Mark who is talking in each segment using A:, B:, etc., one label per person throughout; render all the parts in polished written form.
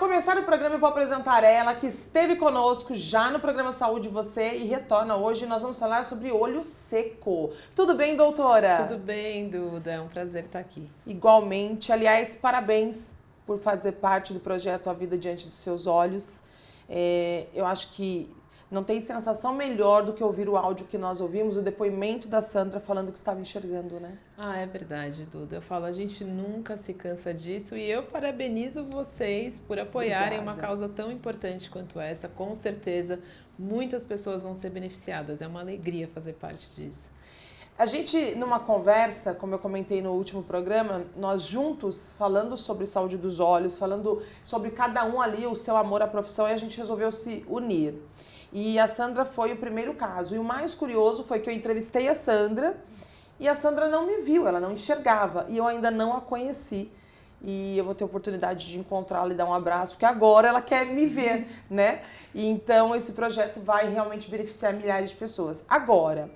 A: começar o programa, eu vou apresentar ela, que esteve conosco já no programa Saúde Você e retorna hoje. Nós vamos falar sobre olho seco. Tudo bem, doutora?
B: Tudo bem, Duda. É um prazer estar aqui.
A: Igualmente. Aliás, parabéns por fazer parte do projeto A Vida Diante dos Seus Olhos. Eu acho que não tem sensação melhor do que ouvir o áudio que nós ouvimos, o depoimento da Sandra falando que estava enxergando, né?
B: É verdade, Duda. Eu falo, a gente nunca se cansa disso e eu parabenizo vocês por apoiarem uma causa tão importante quanto essa. Com certeza, muitas pessoas vão ser beneficiadas. É uma alegria fazer parte disso.
A: A gente, numa conversa, como eu comentei no último programa, nós juntos, falando sobre saúde dos olhos, falando sobre cada um ali, o seu amor à profissão, e a gente resolveu se unir. E a Sandra foi o primeiro caso. E o mais curioso foi que eu entrevistei a Sandra e a Sandra não me viu, ela não enxergava. E eu ainda não a conheci. E eu vou ter a oportunidade de encontrá-la e dar um abraço, porque agora ela quer me ver, né? E então esse projeto vai realmente beneficiar milhares de pessoas. Agora,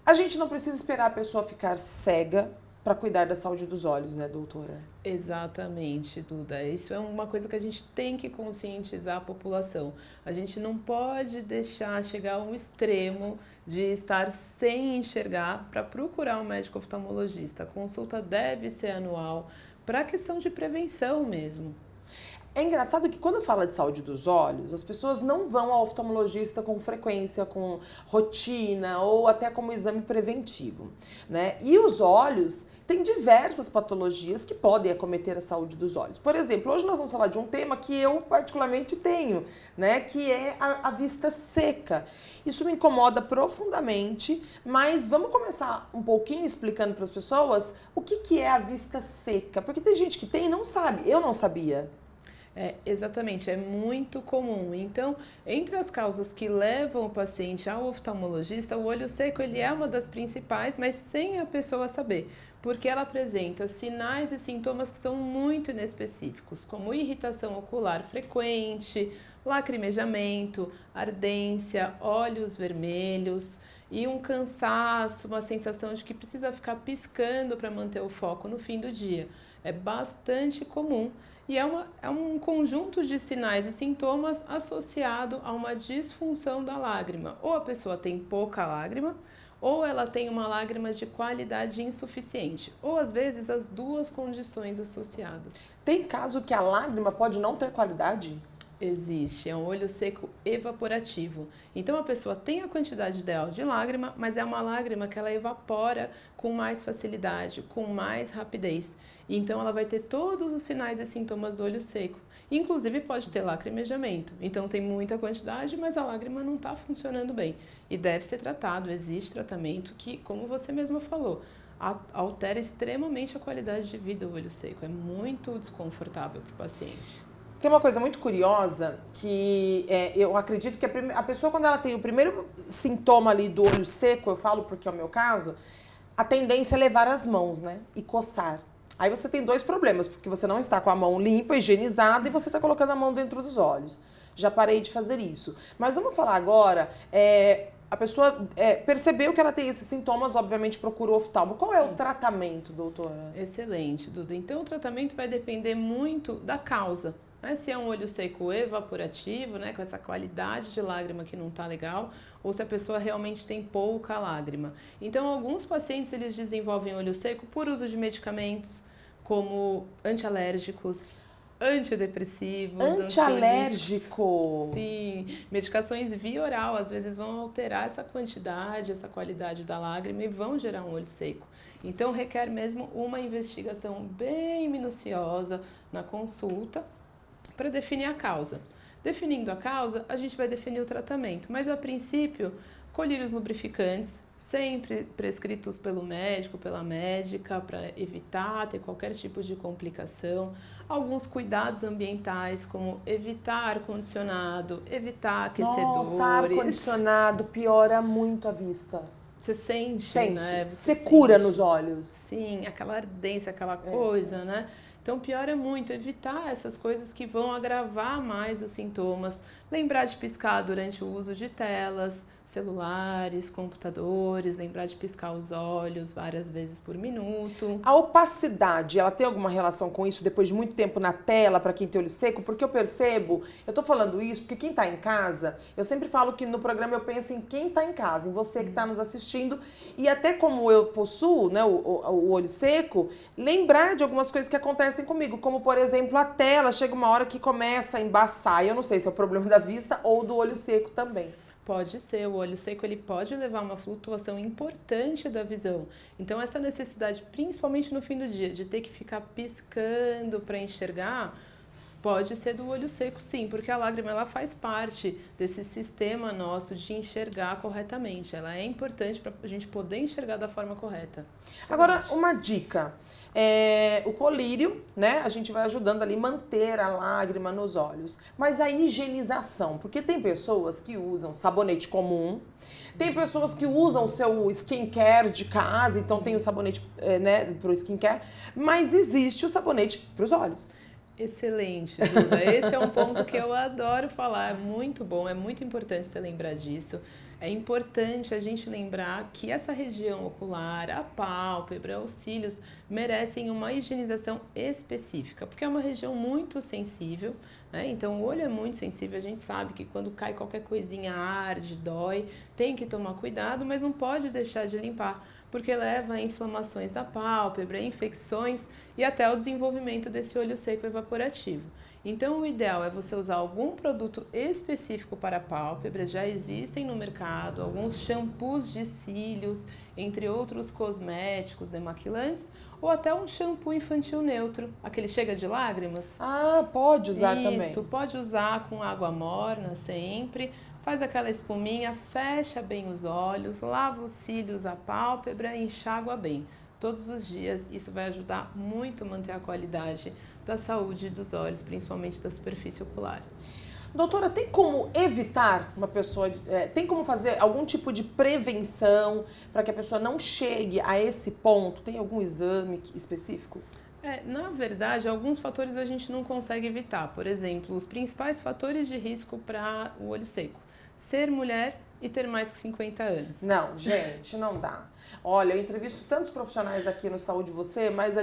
A: a gente não precisa esperar a pessoa ficar cega para cuidar da saúde dos olhos, né, doutora?
B: Exatamente, Duda. Isso é uma coisa que a gente tem que conscientizar a população. A gente não pode deixar chegar a um extremo de estar sem enxergar para procurar um médico oftalmologista. A consulta deve ser anual para questão de prevenção mesmo.
A: É engraçado que quando fala de saúde dos olhos, as pessoas não vão ao oftalmologista com frequência, com rotina ou até como exame preventivo, né? E os olhos têm diversas patologias que podem acometer a saúde dos olhos. Por exemplo, hoje nós vamos falar de um tema que eu particularmente tenho, né? Que é a vista seca. Isso me incomoda profundamente, mas vamos começar um pouquinho explicando para as pessoas o que é a vista seca. Porque tem gente que tem e não sabe. Eu não sabia.
B: Exatamente, é muito comum. Então, entre as causas que levam o paciente ao oftalmologista, o olho seco ele é uma das principais, mas sem a pessoa saber, porque ela apresenta sinais e sintomas que são muito inespecíficos, como irritação ocular frequente, lacrimejamento, ardência, olhos vermelhos e um cansaço, uma sensação de que precisa ficar piscando para manter o foco no fim do dia. É bastante comum. E é um conjunto de sinais e sintomas associado a uma disfunção da lágrima. Ou a pessoa tem pouca lágrima, ou ela tem uma lágrima de qualidade insuficiente. Ou às vezes as duas condições associadas.
A: Tem caso que a lágrima pode não ter qualidade?
B: Existe, é um olho seco evaporativo. Então a pessoa tem a quantidade ideal de lágrima, mas é uma lágrima que ela evapora com mais facilidade, com mais rapidez. Então ela vai ter todos os sinais e sintomas do olho seco. Inclusive pode ter lacrimejamento. Então tem muita quantidade, mas a lágrima não está funcionando bem. E deve ser tratado, existe tratamento que, como você mesma falou, altera extremamente a qualidade de vida do olho seco. É muito desconfortável para o paciente.
A: Tem uma coisa muito curiosa que eu acredito que a pessoa, quando ela tem o primeiro sintoma ali do olho seco, eu falo porque é o meu caso, a tendência é levar as mãos, né? E coçar. Aí você tem dois problemas, porque você não está com a mão limpa, higienizada e você está colocando a mão dentro dos olhos. Já parei de fazer isso. Mas vamos falar agora, a pessoa percebeu que ela tem esses sintomas, obviamente procura o oftalmo. Qual é o tratamento, doutora?
B: Excelente, Duda. Então o tratamento vai depender muito da causa. Se é um olho seco evaporativo, né, com essa qualidade de lágrima que não está legal, ou se a pessoa realmente tem pouca lágrima. Então, alguns pacientes eles desenvolvem olho seco por uso de medicamentos, como antialérgicos, antidepressivos,
A: antialérgico?
B: Sim, medicações via oral às vezes vão alterar essa quantidade, essa qualidade da lágrima e vão gerar um olho seco. Então, requer mesmo uma investigação bem minuciosa na consulta, para definir a causa. Definindo a causa, a gente vai definir o tratamento, mas a princípio, colírios lubrificantes, sempre prescritos pelo médico, pela médica, para evitar ter qualquer tipo de complicação. Alguns cuidados ambientais, como evitar ar-condicionado, evitar aquecedores.
A: Nossa, ar-condicionado piora muito a vista.
B: Você sente, né?
A: Secura nos olhos.
B: Sim, aquela ardência, aquela coisa, né? Então, piora muito, evitar essas coisas que vão agravar mais os sintomas. Lembrar de piscar durante o uso de telas, celulares, computadores, lembrar de piscar os olhos várias vezes por minuto.
A: A opacidade, ela tem alguma relação com isso depois de muito tempo na tela, para quem tem olho seco? Porque eu percebo, eu tô falando isso porque quem tá em casa, eu sempre falo que no programa eu penso em quem tá em casa, em você que tá nos assistindo, e até como eu possuo, né, o olho seco, lembrar de algumas coisas que acontecem comigo, como por exemplo a tela, chega uma hora que começa a embaçar, e eu não sei se é o problema da vista ou do olho seco também.
B: Pode ser, o olho seco ele pode levar a uma flutuação importante da visão. Então essa necessidade, principalmente no fim do dia, de ter que ficar piscando para enxergar, pode ser do olho seco sim, porque a lágrima ela faz parte desse sistema nosso de enxergar corretamente. Ela é importante para a gente poder enxergar da forma correta.
A: Agora, uma dica. O colírio, né? A gente vai ajudando ali manter a lágrima nos olhos. Mas a higienização, porque tem pessoas que usam sabonete comum, tem pessoas que usam o seu skincare de casa, então tem o sabonete, né, pro skincare, mas existe o sabonete para os olhos.
B: Excelente, Duda. Esse é um ponto que eu adoro falar. É muito bom, é muito importante você lembrar disso. É importante a gente lembrar que essa região ocular, a pálpebra, os cílios, merecem uma higienização específica, porque é uma região muito sensível, né? Então o olho é muito sensível, a gente sabe que quando cai qualquer coisinha arde, dói, tem que tomar cuidado, mas não pode deixar de limpar, porque leva a inflamações da pálpebra, infecções e até o desenvolvimento desse olho seco evaporativo. Então, o ideal é você usar algum produto específico para a pálpebra. Já existem no mercado alguns shampoos de cílios, entre outros cosméticos demaquilantes, ou até um shampoo infantil neutro, aquele chega de lágrimas.
A: Ah, pode usar também.
B: Isso, pode usar com água morna sempre. Faz aquela espuminha, fecha bem os olhos, lava os cílios, a pálpebra e enxágua bem. Todos os dias, isso vai ajudar muito a manter a qualidade da saúde dos olhos, principalmente da superfície ocular.
A: Doutora, tem como evitar uma pessoa, tem como fazer algum tipo de prevenção para que a pessoa não chegue a esse ponto? Tem algum exame específico?
B: Na verdade, alguns fatores a gente não consegue evitar. Por exemplo, os principais fatores de risco para o olho seco. Ser mulher e ter mais de 50 anos.
A: Não, gente, não dá. Olha, eu entrevisto tantos profissionais aqui no Saúde Você, mas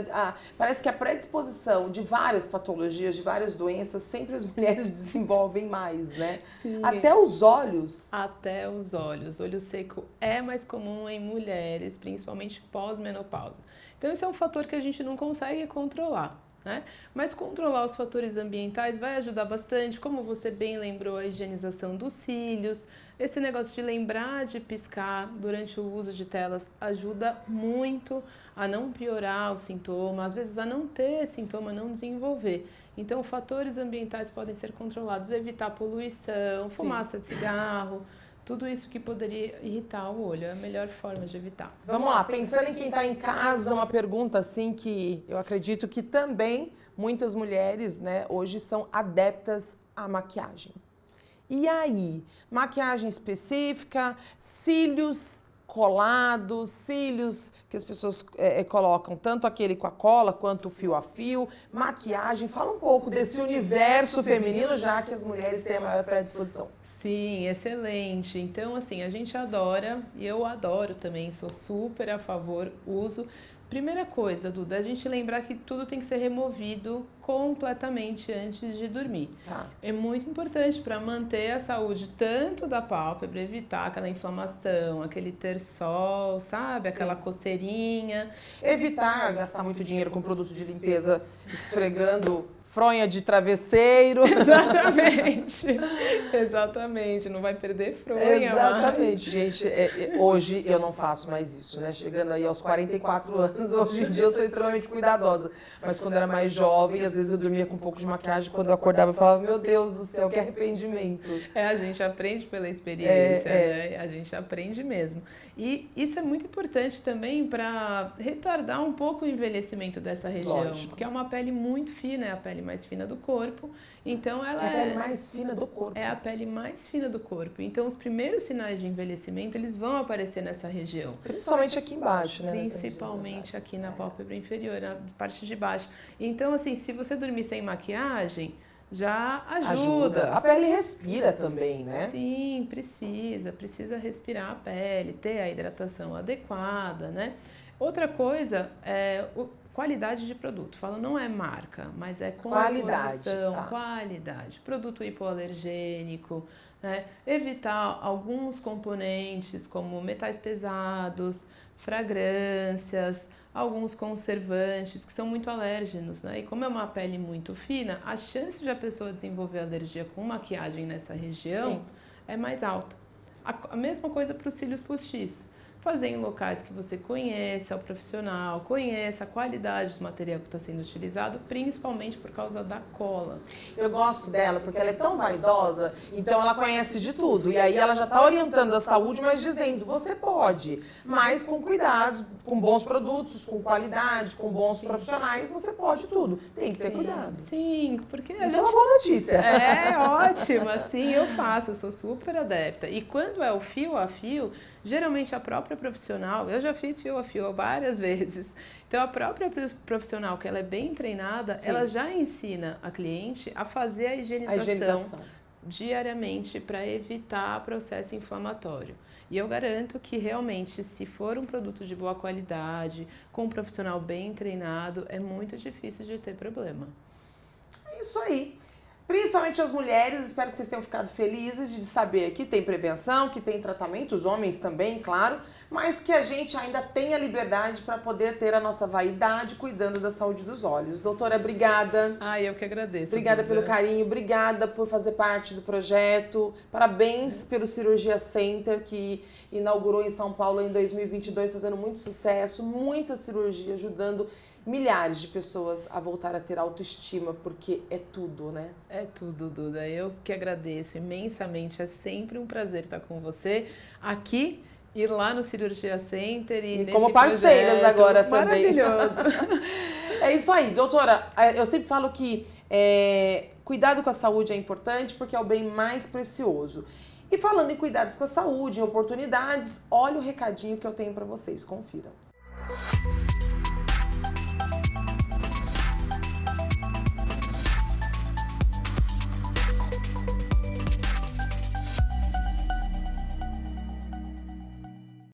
A: parece que a predisposição de várias patologias, de várias doenças, sempre as mulheres desenvolvem mais, né?
B: Sim.
A: Até os olhos.
B: Até os olhos. Olho seco é mais comum em mulheres, principalmente pós-menopausa. Então, isso é um fator que a gente não consegue controlar, né? Mas controlar os fatores ambientais vai ajudar bastante, como você bem lembrou, a higienização dos cílios. Esse negócio de lembrar de piscar durante o uso de telas ajuda muito a não piorar o sintoma, às vezes a não ter sintoma, não desenvolver. Então, fatores ambientais podem ser controlados, evitar poluição, fumaça de cigarro, tudo isso que poderia irritar o olho, é a melhor forma de evitar.
A: Vamos lá, pensando em quem está em casa, uma pergunta assim que eu acredito que também muitas mulheres, né, hoje são adeptas à maquiagem. E aí, maquiagem específica, cílios colados, cílios que as pessoas colocam, tanto aquele com a cola quanto o fio a fio, maquiagem. Fala um pouco desse universo feminino, já que as mulheres têm a maior predisposição.
B: Sim, excelente. Então, assim, a gente adora, e eu adoro também, sou super a favor, uso. Primeira coisa, Duda, a gente lembrar que tudo tem que ser removido completamente antes de dormir.
A: Tá.
B: É muito importante para manter a saúde tanto da pálpebra, evitar aquela inflamação, aquele terçol, sabe? Aquela coceirinha.
A: Evitar gastar muito dinheiro com produto de limpeza esfregando fronha de travesseiro.
B: Exatamente. Exatamente. Não vai perder fronha.
A: Exatamente, gente. Hoje eu não faço mais isso, né? Chegando aí aos 44 anos, hoje em dia eu sou extremamente cuidadosa. Mas quando eu era mais jovem, às vezes eu dormia com um pouco de maquiagem. Quando eu acordava, eu falava, meu Deus do céu, que arrependimento.
B: A gente aprende pela experiência, né? A gente aprende mesmo. E isso é muito importante também para retardar um pouco o envelhecimento dessa região.
A: Lógico.
B: Porque é uma pele muito fina, é a pele mais fina do corpo, então ela
A: é a pele mais fina do corpo.
B: É a pele mais fina do corpo. Então os primeiros sinais de envelhecimento, eles vão aparecer nessa região.
A: Principalmente aqui embaixo, né?
B: Principalmente aqui na pálpebra inferior, na parte de baixo. Então, assim, se você dormir sem maquiagem, já ajuda.
A: A pele respira também, né?
B: Sim, precisa respirar a pele, ter a hidratação adequada, né? Outra coisa é qualidade de produto. Falo, não é marca, mas é composição, qualidade. Produto hipoalergênico, né? Evitar alguns componentes como metais pesados, fragrâncias, alguns conservantes que são muito alérgenos, né? E como é uma pele muito fina, a chance de a pessoa desenvolver alergia com maquiagem nessa região é mais alta. A mesma coisa para os cílios postiços. Fazer em locais que você conheça o profissional, conheça a qualidade do material que está sendo utilizado, principalmente por causa da cola.
A: Eu gosto dela porque ela é tão vaidosa, então ela conhece de tudo. E aí ela já está orientando a saúde, mas dizendo, você pode, mas com cuidado, com bons produtos, com qualidade, com bons profissionais, você pode tudo. Tem que ter cuidado.
B: Sim, porque
A: isso é uma boa notícia.
B: É ótimo, assim eu faço, eu sou super adepta. E quando é o fio a fio, geralmente a própria profissional, eu já fiz fio a fio várias vezes, então a própria profissional, que ela é bem treinada, ela já ensina a cliente a fazer a higienização diariamente para evitar processo inflamatório. E eu garanto que realmente, se for um produto de boa qualidade, com um profissional bem treinado, é muito difícil de ter problema.
A: É isso aí. Principalmente as mulheres, espero que vocês tenham ficado felizes de saber que tem prevenção, que tem tratamento, os homens também, claro, mas que a gente ainda tem a liberdade para poder ter a nossa vaidade cuidando da saúde dos olhos. Doutora, obrigada.
B: Eu que agradeço.
A: Obrigada pelo carinho, obrigada por fazer parte do projeto. Parabéns pelo Cirurgia Center, que inaugurou em São Paulo em 2022, fazendo muito sucesso, muita cirurgia, ajudando milhares de pessoas a voltar a ter autoestima, porque é tudo, né?
B: É tudo, Duda. Eu que agradeço imensamente. É sempre um prazer estar com você aqui, ir lá no Cirurgia Center e nesse
A: como parceiras agora também.
B: Maravilhoso.
A: É isso aí, doutora. Eu sempre falo que cuidado com a saúde é importante porque é o bem mais precioso. E falando em cuidados com a saúde, em oportunidades, olha o recadinho que eu tenho para vocês. Confiram.